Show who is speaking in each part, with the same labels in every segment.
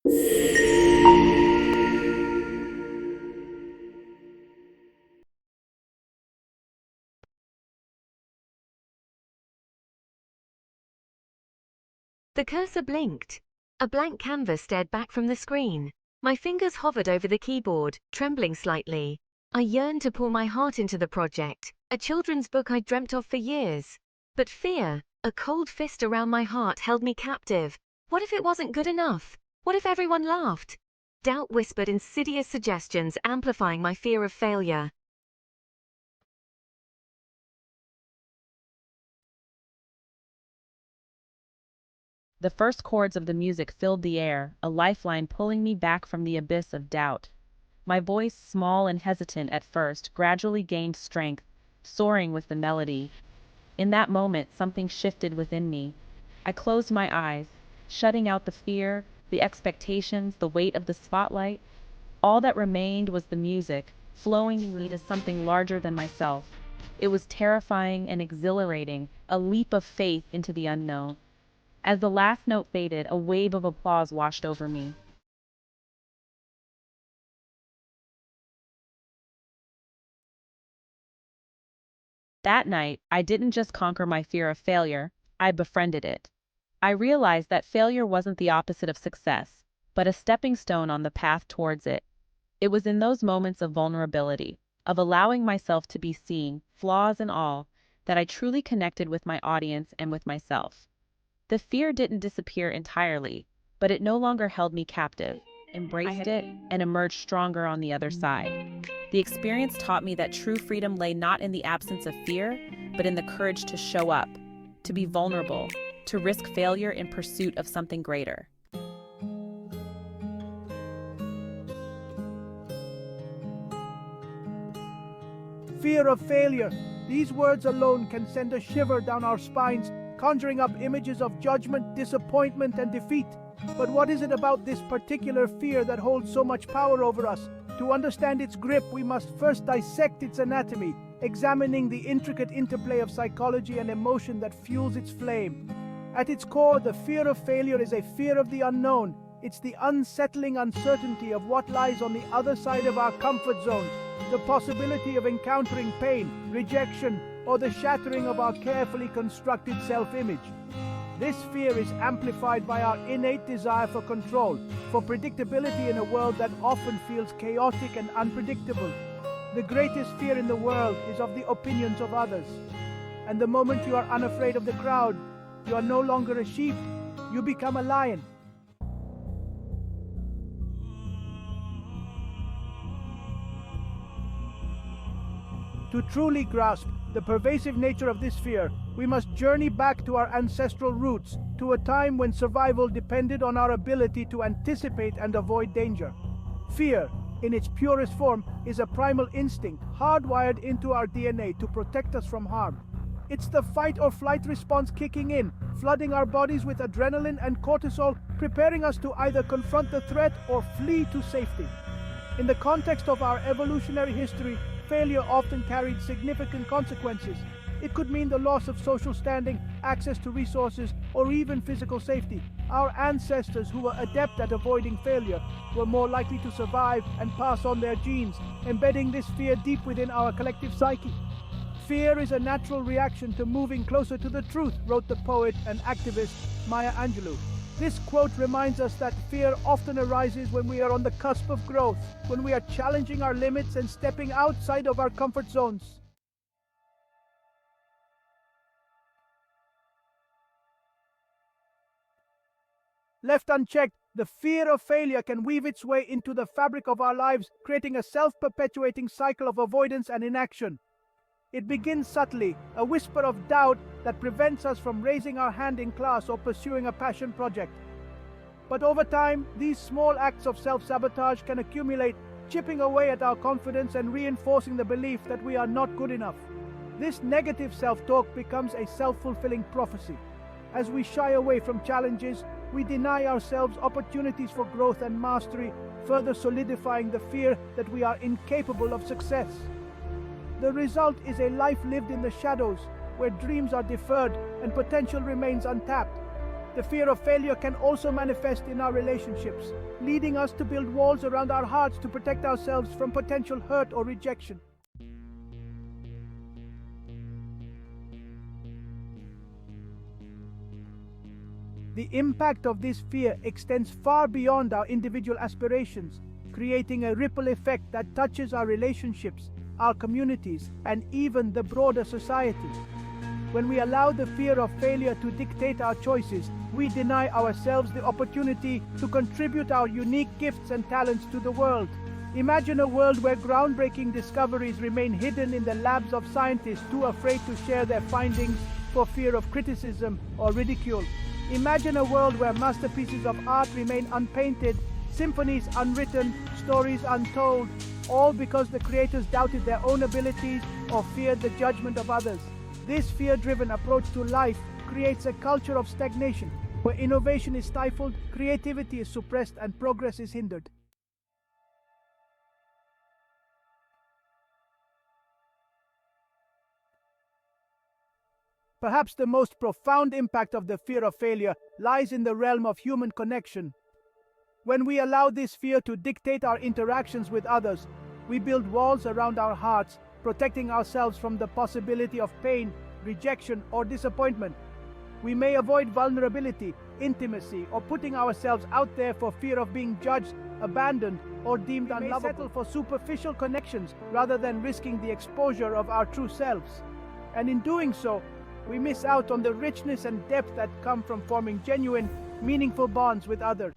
Speaker 1: The cursor blinked. A blank canvas stared back from the screen. My fingers hovered over the keyboard, trembling slightly. I yearned to pour my heart into the project, a children's book I'd dreamt of for years. But fear, a cold fist around my heart, held me captive. What if it wasn't good enough? What if everyone laughed? Doubt whispered insidious suggestions, amplifying my fear of failure.
Speaker 2: The first chords of the music filled the air, a lifeline pulling me back from the abyss of doubt. My voice, small and hesitant at first, gradually gained strength, soaring with the melody. In that moment, something shifted within me. I closed my eyes, shutting out the fear, the expectations, the weight of the spotlight. All that remained was the music, flowing me to something larger than myself. It was terrifying and exhilarating, a leap of faith into the unknown. As the last note faded, a wave of applause washed over me. That night, I didn't just conquer my fear of failure, I befriended it. I realized that failure wasn't the opposite of success, but a stepping stone on the path towards it. It was in those moments of vulnerability, of allowing myself to be seen, flaws and all, that I truly connected with my audience and with myself. The fear didn't disappear entirely, but it no longer held me captive, embraced it, and emerged stronger on the other side. The experience taught me that true freedom lay not in the absence of fear, but in the courage to show up, to be vulnerable, to risk failure in pursuit of something greater.
Speaker 3: Fear of failure. These words alone can send a shiver down our spines, conjuring up images of judgment, disappointment, and defeat. But what is it about this particular fear that holds so much power over us? To understand its grip, we must first dissect its anatomy, examining the intricate interplay of psychology and emotion that fuels its flame. At its core, the fear of failure is a fear of the unknown. It's the unsettling uncertainty of what lies on the other side of our comfort zone, the possibility of encountering pain, rejection, or the shattering of our carefully constructed self-image. This fear is amplified by our innate desire for control, for predictability in a world that often feels chaotic and unpredictable. The greatest fear in the world is of the opinions of others. And the moment you are unafraid of the crowd, you are no longer a sheep, you become a lion. To truly grasp the pervasive nature of this fear, we must journey back to our ancestral roots, to a time when survival depended on our ability to anticipate and avoid danger. Fear, in its purest form, is a primal instinct hardwired into our DNA to protect us from harm. It's the fight or flight response kicking in, flooding our bodies with adrenaline and cortisol, preparing us to either confront the threat or flee to safety. In the context of our evolutionary history, failure often carried significant consequences. It could mean the loss of social standing, access to resources, or even physical safety. Our ancestors, who were adept at avoiding failure, were more likely to survive and pass on their genes, embedding this fear deep within our collective psyche. Fear is a natural reaction to moving closer to the truth, wrote the poet and activist Maya Angelou. This quote reminds us that fear often arises when we are on the cusp of growth, when we are challenging our limits and stepping outside of our comfort zones. Left unchecked, the fear of failure can weave its way into the fabric of our lives, creating a self-perpetuating cycle of avoidance and inaction. It begins subtly, a whisper of doubt that prevents us from raising our hand in class or pursuing a passion project. But over time, these small acts of self-sabotage can accumulate, chipping away at our confidence and reinforcing the belief that we are not good enough. This negative self-talk becomes a self-fulfilling prophecy. As we shy away from challenges, we deny ourselves opportunities for growth and mastery, further solidifying the fear that we are incapable of success. The result is a life lived in the shadows, where dreams are deferred and potential remains untapped. The fear of failure can also manifest in our relationships, leading us to build walls around our hearts to protect ourselves from potential hurt or rejection. The impact of this fear extends far beyond our individual aspirations, creating a ripple effect that touches our relationships, our communities, and even the broader society. When we allow the fear of failure to dictate our choices, we deny ourselves the opportunity to contribute our unique gifts and talents to the world. Imagine a world where groundbreaking discoveries remain hidden in the labs of scientists too afraid to share their findings for fear of criticism or ridicule. Imagine a world where masterpieces of art remain unpainted, symphonies unwritten, stories untold, all because the creators doubted their own abilities or feared the judgment of others. This fear-driven approach to life creates a culture of stagnation, where innovation is stifled, creativity is suppressed, and progress is hindered. Perhaps the most profound impact of the fear of failure lies in the realm of human connection. When we allow this fear to dictate our interactions with others, we build walls around our hearts, protecting ourselves from the possibility of pain, rejection, or disappointment. We may avoid vulnerability, intimacy, or putting ourselves out there for fear of being judged, abandoned, or deemed unlovable. We may settle for superficial connections rather than risking the exposure of our true selves. And in doing so, we miss out on the richness and depth that come from forming genuine, meaningful bonds with others.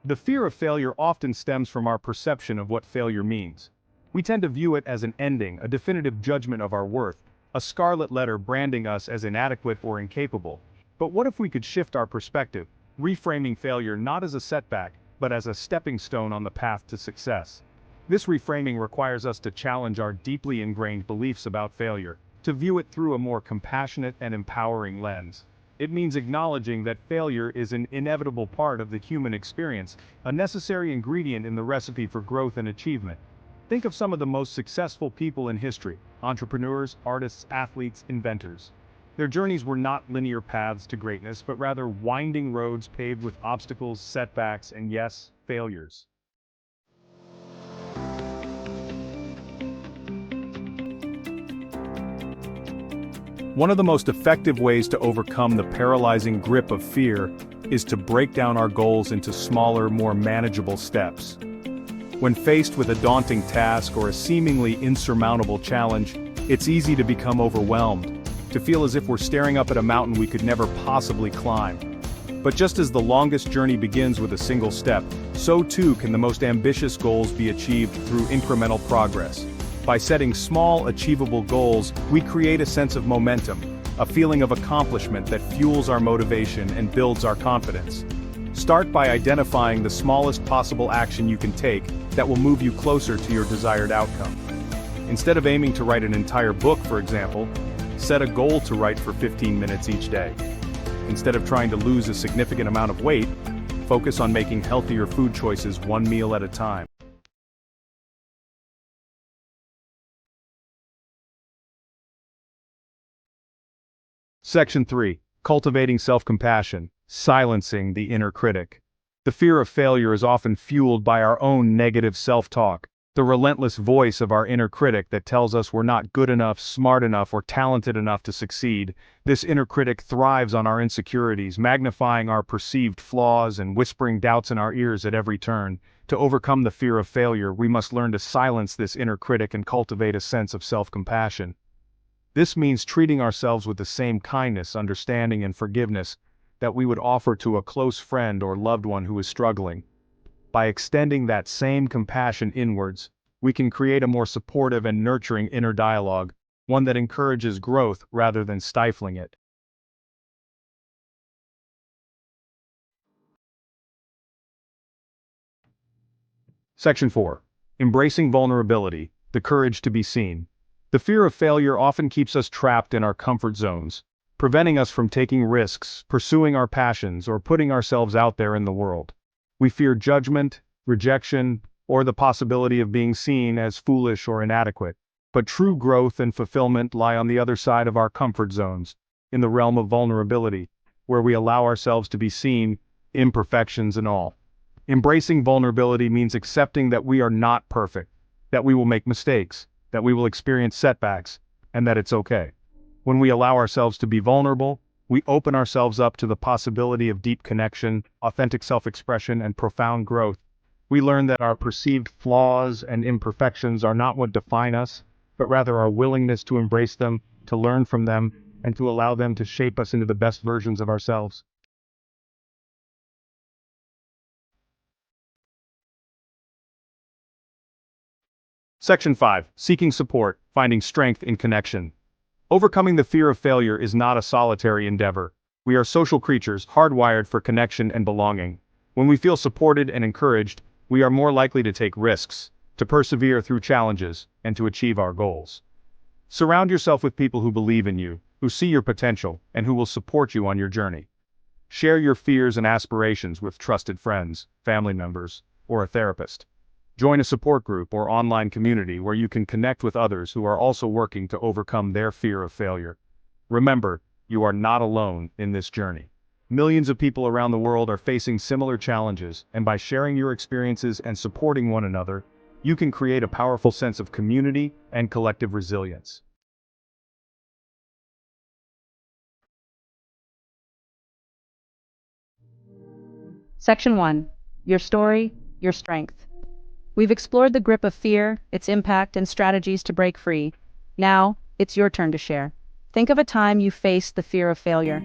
Speaker 4: The fear of failure often stems from our perception of what failure means. We tend to view it as an ending, a definitive judgment of our worth, a scarlet letter branding us as inadequate or incapable. But what if we could shift our perspective, reframing failure not as a setback, but as a stepping stone on the path to success? This reframing requires us to challenge our deeply ingrained beliefs about failure, to view it through a more compassionate and empowering lens. It means acknowledging that failure is an inevitable part of the human experience, a necessary ingredient in the recipe for growth and achievement. Think of some of the most successful people in history: entrepreneurs, artists, athletes, inventors. Their journeys were not linear paths to greatness, but rather winding roads paved with obstacles, setbacks, and yes, failures. One of the most effective ways to overcome the paralyzing grip of fear is to break down our goals into smaller, more manageable steps. When faced with a daunting task or a seemingly insurmountable challenge, it's easy to become overwhelmed, to feel as if we're staring up at a mountain we could never possibly climb. But just as the longest journey begins with a single step, so too can the most ambitious goals be achieved through incremental progress. By setting small, achievable goals, we create a sense of momentum, a feeling of accomplishment that fuels our motivation and builds our confidence. Start by identifying the smallest possible action you can take that will move you closer to your desired outcome. Instead of aiming to write an entire book, for example, set a goal to write for 15 minutes each day. Instead of trying to lose a significant amount of weight, focus on making healthier food choices one meal at a time. Section 3. Cultivating self-compassion, silencing the inner critic. The fear of failure is often fueled by our own negative self-talk, the relentless voice of our inner critic that tells us we're not good enough, smart enough, or talented enough to succeed. This inner critic thrives on our insecurities, magnifying our perceived flaws and whispering doubts in our ears at every turn. To overcome the fear of failure, we must learn to silence this inner critic and cultivate a sense of self-compassion. This means treating ourselves with the same kindness, understanding, and forgiveness that we would offer to a close friend or loved one who is struggling. By extending that same compassion inwards, we can create a more supportive and nurturing inner dialogue, one that encourages growth rather than stifling it. Section 4. Embracing vulnerability, the courage to be seen. The fear of failure often keeps us trapped in our comfort zones, preventing us from taking risks, pursuing our passions, or putting ourselves out there in the world. We fear judgment, rejection, or the possibility of being seen as foolish or inadequate. But true growth and fulfillment lie on the other side of our comfort zones, in the realm of vulnerability, where we allow ourselves to be seen, imperfections and all. Embracing vulnerability means accepting that we are not perfect, that we will make mistakes, that we will experience setbacks, and that it's okay. When we allow ourselves to be vulnerable, we open ourselves up to the possibility of deep connection, authentic self-expression, and profound growth. We learn that our perceived flaws and imperfections are not what define us, but rather our willingness to embrace them, to learn from them, and to allow them to shape us into the best versions of ourselves. Section 5. Seeking support, finding strength in connection. Overcoming the fear of failure is not a solitary endeavor. We are social creatures, hardwired for connection and belonging. When we feel supported and encouraged, we are more likely to take risks, to persevere through challenges, and to achieve our goals. Surround yourself with people who believe in you, who see your potential, and who will support you on your journey. Share your fears and aspirations with trusted friends, family members, or a therapist. Join a support group or online community where you can connect with others who are also working to overcome their fear of failure. Remember, you are not alone in this journey. Millions of people around the world are facing similar challenges, and by sharing your experiences and supporting one another, you can create a powerful sense of community and collective resilience.
Speaker 2: Section 1. Your story, your strength. We've explored the grip of fear, its impact, and strategies to break free. Now, it's your turn to share. Think of a time you faced the fear of failure.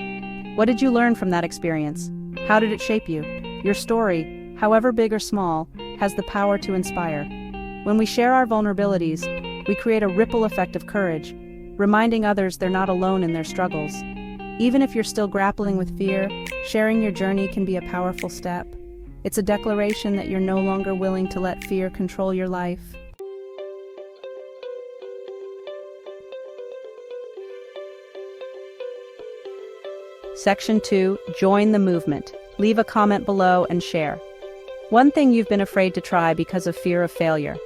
Speaker 2: What did you learn from that experience? How did it shape you? Your story, however big or small, has the power to inspire. When we share our vulnerabilities, we create a ripple effect of courage, reminding others they're not alone in their struggles. Even if you're still grappling with fear, sharing your journey can be a powerful step. It's a declaration that you're no longer willing to let fear control your life. Section 2. Join the movement. Leave a comment below and share. One thing you've been afraid to try because of fear of failure.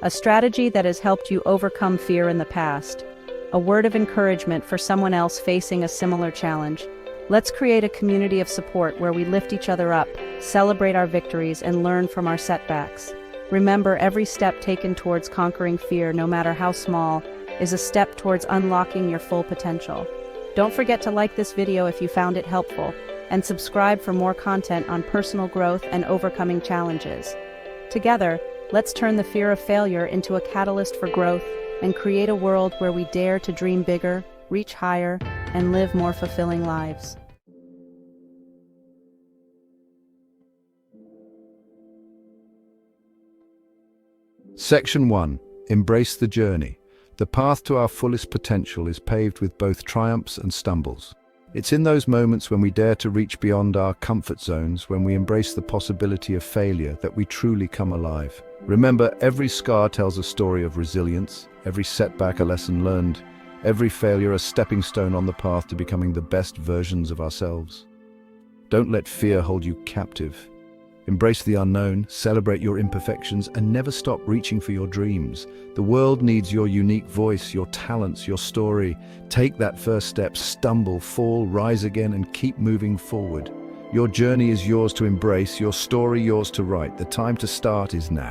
Speaker 2: A strategy that has helped you overcome fear in the past. A word of encouragement for someone else facing a similar challenge. Let's create a community of support where we lift each other up, celebrate our victories, and learn from our setbacks. Remember, every step taken towards conquering fear, no matter how small, is a step towards unlocking your full potential. Don't forget to like this video if you found it helpful, and subscribe for more content on personal growth and overcoming challenges. Together, let's turn the fear of failure into a catalyst for growth and create a world where we dare to dream bigger, reach higher, and live more fulfilling lives.
Speaker 5: Section 1. Embrace the journey. The path to our fullest potential is paved with both triumphs and stumbles. It's in those moments when we dare to reach beyond our comfort zones, when we embrace the possibility of failure, that we truly come alive. Remember, every scar tells a story of resilience, every setback a lesson learned, every failure a stepping stone on the path to becoming the best versions of ourselves. Don't let fear hold you captive. Embrace the unknown, celebrate your imperfections, and never stop reaching for your dreams. The world needs your unique voice, your talents, your story. Take that first step, stumble, fall, rise again, and keep moving forward. Your journey is yours to embrace, your story yours to write. The time to start is now.